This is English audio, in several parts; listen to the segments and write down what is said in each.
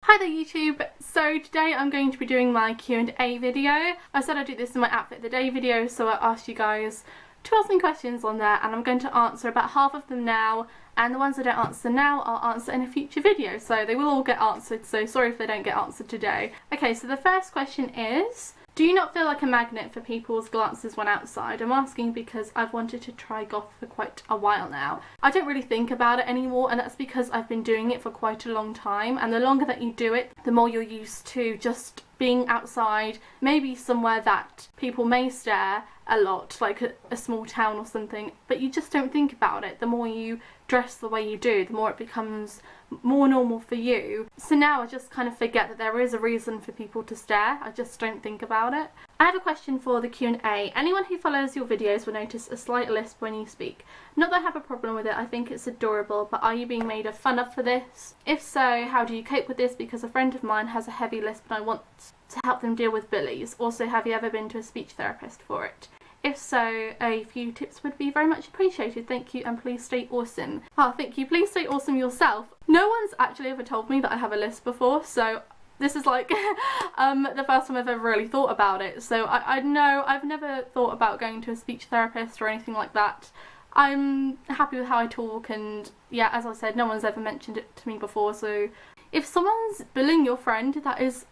Hi there YouTube, so today I'm going to be doing my Q&A video. I said I'd do this in my outfit of the day video, so I asked you guys to ask me questions on there and I'm going to answer about half of them now, and the ones I don't answer now I'll answer in a future video, so they will all get answered, so sorry if they don't get answered today. Okay, so the first question is, do you not feel like a magnet for people's glances when outside? I'm asking because I've wanted to try goth for quite a while now. I don't really think about it anymore, and that's because I've been doing it for quite a long time, and the longer that you do it, the more you're used to just being outside, maybe somewhere that people may stare a lot, like a small town or something, but you just don't think about it. The more you dress the way you do, the more it becomes more normal for you. So now I just kind of forget that there is a reason for people to stare. I just don't think about it. I have a question for the Q&A. Anyone who follows your videos will notice a slight lisp when you speak. Not that I have a problem with it, I think it's adorable, but are you being made fun of for this? If so, how do you cope with this? Because a friend of mine has a heavy lisp and I want to help them deal with bullies. Also, have you ever been to a speech therapist for it? If so, a few tips would be very much appreciated. Thank you, and please stay awesome. Oh, thank you. Please stay awesome yourself. No one's actually ever told me that I have a lisp before, so this is like the first time I've ever really thought about it. So I know I've never thought about going to a speech therapist or anything like that. I'm happy with how I talk, and yeah, as I said, no one's ever mentioned it to me before. So if someone's bullying your friend, that is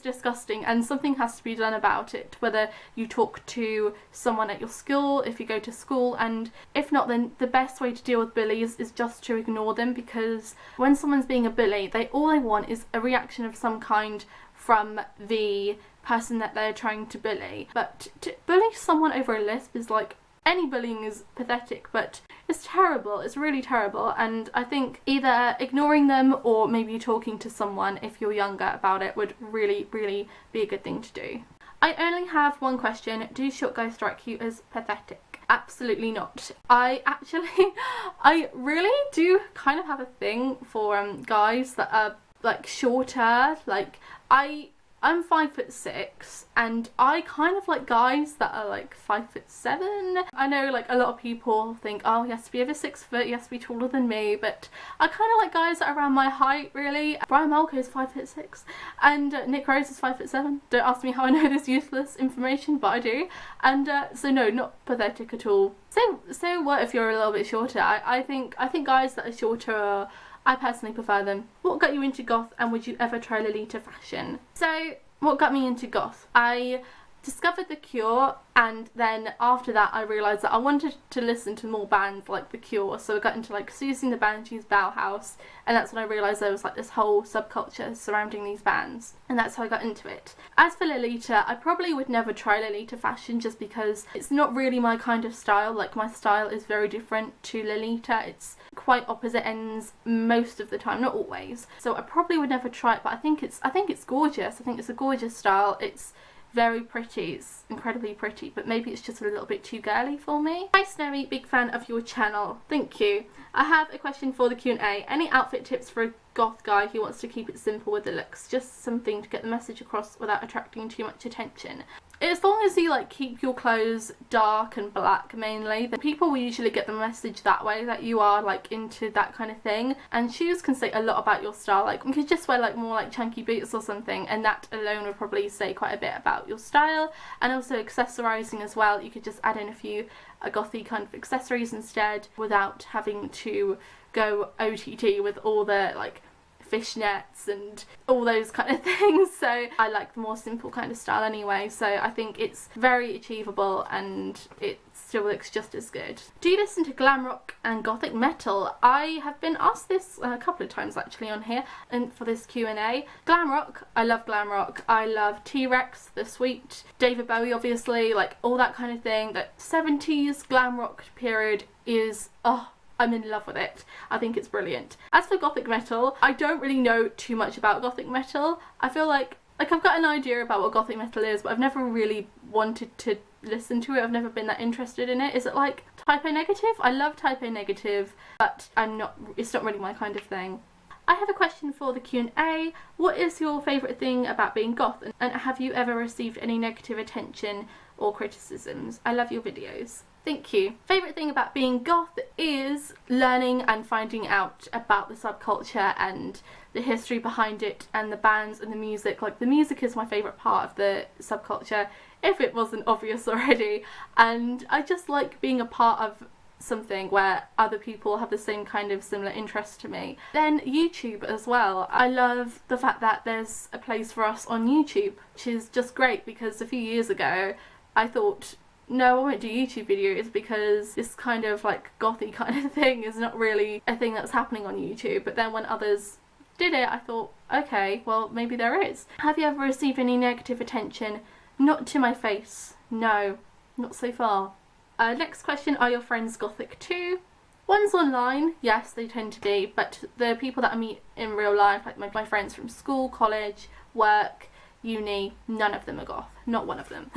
disgusting, and something has to be done about it, whether you talk to someone at your school, if you go to school, and if not, then the best way to deal with bullies is just to ignore them, because when someone's being a bully, all they want is a reaction of some kind from the person that they're trying to bully. But to bully someone over a lisp is like, any bullying is pathetic, but it's terrible, it's really terrible, and I think either ignoring them or maybe talking to someone if you're younger about it would really, really be a good thing to do. I only have one question. Do short guys strike you as pathetic? Absolutely not. I really do kind of have a thing for guys that are like shorter. Like I'm 5'6", and I kind of like guys that are like 5'7". I know like a lot of people think, oh, he has to be over 6 foot, he has to be taller than me, but I kind of like guys that are around my height, really. Brian Malco is 5'6", and Nick Rose is 5'7". Don't ask me how I know this useless information, but I do. And so no, not pathetic at all. So what if you're a little bit shorter? I think guys that are shorter I personally prefer them. What got you into goth, and would you ever try Lolita fashion? So, what got me into goth? I discovered The Cure, and then after that I realised that I wanted to listen to more bands like The Cure, so I got into like Susie and the Banshees, Bauhaus, and that's when I realised there was like this whole subculture surrounding these bands, and that's how I got into it. As for Lolita, I probably would never try Lolita fashion just because it's not really my kind of style. Like, my style is very different to Lolita. It's quite opposite ends most of the time, not always. So I probably would never try it, but I think it's gorgeous. I think it's a gorgeous style. It's very pretty, it's incredibly pretty, but maybe it's just a little bit too girly for me. Hi Snowy, big fan of your channel. Thank you. I have a question for the Q&A. Any outfit tips for a goth guy who wants to keep it simple with the looks? Just something to get the message across without attracting too much attention. As long as you like keep your clothes dark and black mainly, then people will usually get the message that way, that you are like into that kind of thing. And shoes can say a lot about your style. Like, you could just wear like more like chunky boots or something, and that alone would probably say quite a bit about your style. And also accessorizing as well. You could just add in a few gothy kind of accessories instead, without having to go OTT with all the like fishnets and all those kind of things. So I like the more simple kind of style anyway, so I think it's very achievable and it still looks just as good. Do you listen to glam rock and gothic metal? I have been asked this a couple of times actually on here and for this Q&A. Glam rock, I love glam rock. I love T-Rex, The Sweet, David Bowie obviously, like all that kind of thing. That 70s glam rock period is, oh, I'm in love with it. I think it's brilliant. As for gothic metal, I don't really know too much about gothic metal. I feel like I've got an idea about what gothic metal is, but I've never really wanted to listen to it. I've never been that interested in it. Is it like Type O Negative? I love Type O Negative, but it's not really my kind of thing. I have a question for the Q&A. What is your favourite thing about being goth, and have you ever received any negative attention or criticisms? I love your videos. Thank you. Favourite thing about being goth is learning and finding out about the subculture and the history behind it and the bands and the music. Like, the music is my favourite part of the subculture, if it wasn't obvious already, and I just like being a part of something where other people have the same kind of similar interest to me. Then YouTube as well. I love the fact that there's a place for us on YouTube, which is just great, because a few years ago I thought, no, I won't do YouTube videos because this kind of like gothy kind of thing is not really a thing that's happening on YouTube. But then when others did it, I thought, okay, well, maybe there is. Have you ever received any negative attention? Not to my face. No, not so far. Next question, are your friends gothic too? Ones online, yes, they tend to be, but the people that I meet in real life, like my friends from school, college, work, uni, none of them are goth. Not one of them.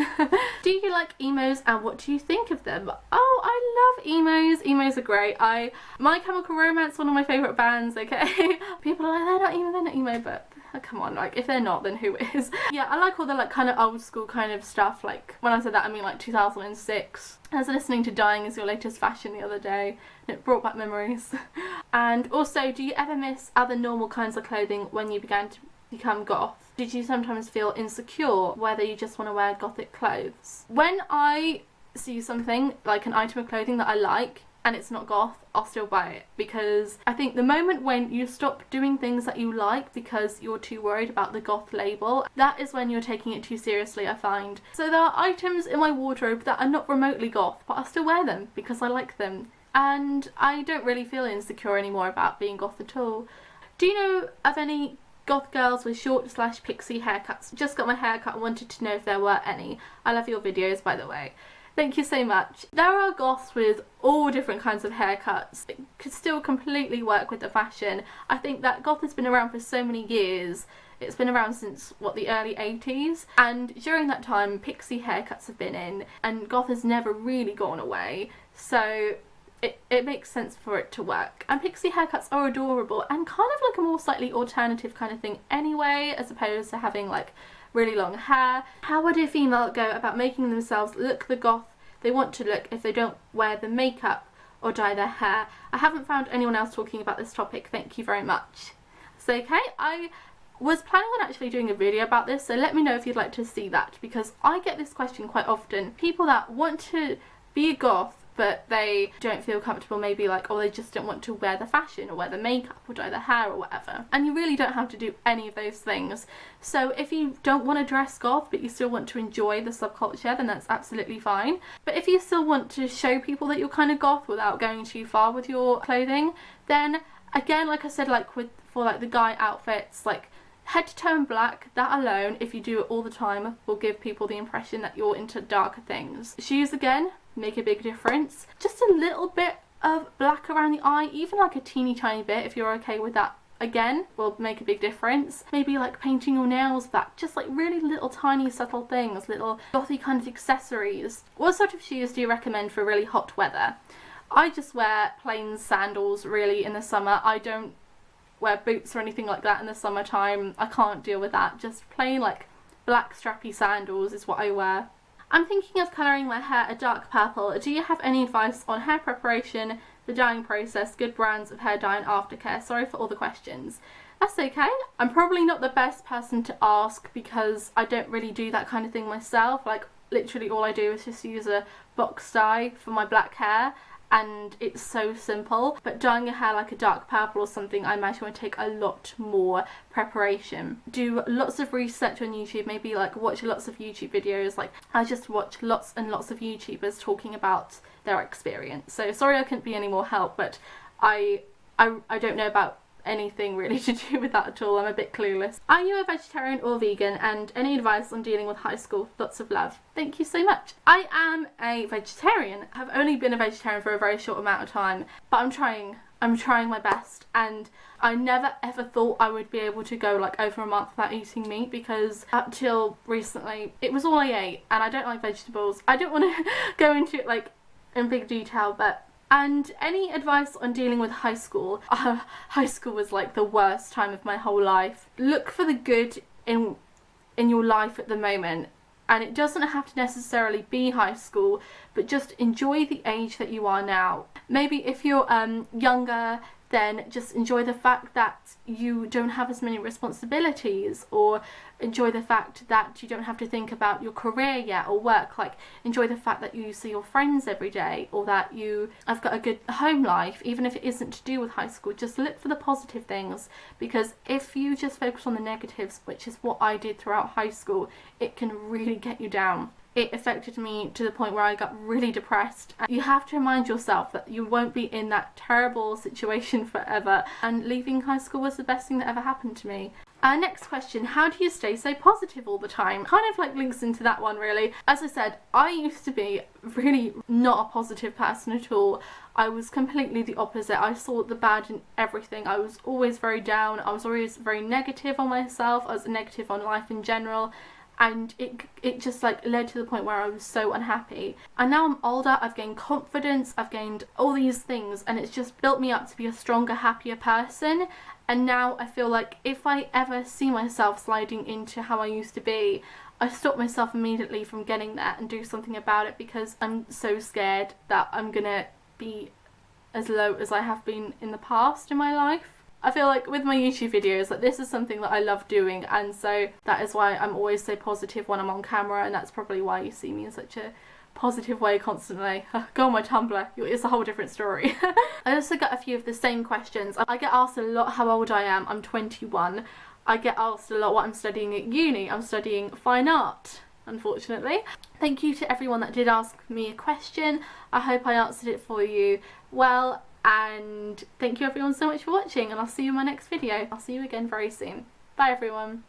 Do you like emos and what do you think of them? Oh, I love emos. Emos are great. My Chemical Romance, one of my favourite bands, okay? People are like, they're not emo, but come on, like, if they're not, then who is? Yeah, I like all the like kind of old school kind of stuff. Like, when I said that, I mean like 2006. I was listening to Dying Is Your Latest Fashion the other day and it brought back memories. And also, do you ever miss other normal kinds of clothing when you began to become goth? Did you sometimes feel insecure whether you just want to wear gothic clothes? When I see something, like an item of clothing that I like, and it's not goth, I'll still buy it, because I think the moment when you stop doing things that you like because you're too worried about the goth label, that is when you're taking it too seriously, I find. So there are items in my wardrobe that are not remotely goth, but I still wear them because I like them, and I don't really feel insecure anymore about being goth at all. Do you know of any goth girls with short/pixie haircuts? Just got my hair cut and wanted to know if there were any. I love your videos, by the way. Thank you so much. There are goths with all different kinds of haircuts. It could still completely work with the fashion. I think that goth has been around for so many years. It's been around since, what, the early 80s? And during that time, pixie haircuts have been in, and goth has never really gone away. So it makes sense for it to work. And pixie haircuts are adorable and kind of like a more slightly alternative kind of thing anyway, as opposed to having like really long hair. How would a female go about making themselves look the goth they want to look if they don't wear the makeup or dye their hair? I haven't found anyone else talking about this topic, thank you very much. So okay, I was planning on actually doing a video about this, so let me know if you'd like to see that, because I get this question quite often. People that want to be a goth but they don't feel comfortable, maybe like, or they just don't want to wear the fashion or wear the makeup or dye their hair or whatever. And you really don't have to do any of those things. So if you don't want to dress goth but you still want to enjoy the subculture, then that's absolutely fine. But if you still want to show people that you're kind of goth without going too far with your clothing, then again, like I said, like for like the guy outfits, like head to toe in black, that alone, if you do it all the time, will give people the impression that you're into darker things. Shoes, again, make a big difference. Just a little bit of black around the eye, even like a teeny tiny bit, if you're okay with that, again, will make a big difference. Maybe like painting your nails black, just like really little tiny subtle things, little gothy kind of accessories. What sort of shoes do you recommend for really hot weather? I just wear plain sandals really in the summer. I don't wear boots or anything like that in the summertime. I can't deal with that. Just plain like black strappy sandals is what I wear. I'm thinking of colouring my hair a dark purple. Do you have any advice on hair preparation, the dyeing process, good brands of hair dye and aftercare? Sorry for all the questions. That's okay. I'm probably not the best person to ask because I don't really do that kind of thing myself. Like, literally all I do is just use a box dye for my black hair, and it's so simple. But dyeing your hair like a dark purple or something, I imagine would take a lot more preparation. Do lots of research on YouTube, maybe like watch lots of YouTube videos. Like, I just watch lots and lots of YouTubers talking about their experience. So sorry I couldn't be any more help, but I don't know about anything really to do with that at all. I'm a bit clueless. Are you a vegetarian or vegan, and any advice on dealing with high school? Lots of love. Thank you so much. I am a vegetarian. I've only been a vegetarian for a very short amount of time, but I'm trying my best, and I never ever thought I would be able to go like over a month without eating meat, because up till recently it was all I ate, and I don't like vegetables. I don't want to go into it like in big detail, but and any advice on dealing with high school? High school was like the worst time of my whole life. Look for the good in your life at the moment. And it doesn't have to necessarily be high school, but just enjoy the age that you are now. Maybe if you're younger, then just enjoy the fact that you don't have as many responsibilities, or enjoy the fact that you don't have to think about your career yet or work. Like, enjoy the fact that you see your friends every day, or that you have got a good home life, even if it isn't to do with high school. Just look for the positive things, because if you just focus on the negatives, which is what I did throughout high school, it can really get you down. It affected me to the point where I got really depressed. And you have to remind yourself that you won't be in that terrible situation forever, and leaving high school was the best thing that ever happened to me. Next question, how do you stay so positive all the time? Kind of like links into that one, really. As I said, I used to be really not a positive person at all. I was completely the opposite. I saw the bad in everything. I was always very down. I was always very negative on myself. I was negative on life in general. And it just like led to the point where I was so unhappy. And now I'm older, I've gained confidence, I've gained all these things, and it's just built me up to be a stronger, happier person. And now I feel like if I ever see myself sliding into how I used to be, I stop myself immediately from getting there and do something about it, because I'm so scared that I'm gonna be as low as I have been in the past in my life. I feel like with my YouTube videos, like, this is something that I love doing, and so that is why I'm always so positive when I'm on camera, and that's probably why you see me in such a positive way constantly. Go on my Tumblr, it's a whole different story. I also got a few of the same questions. I get asked a lot how old I am. I'm 21. I get asked a lot what I'm studying at uni. I'm studying fine art, unfortunately. Thank you to everyone that did ask me a question. I hope I answered it for you well. And thank you everyone so much for watching, and I'll see you in my next video. I'll see you again very soon. Bye everyone.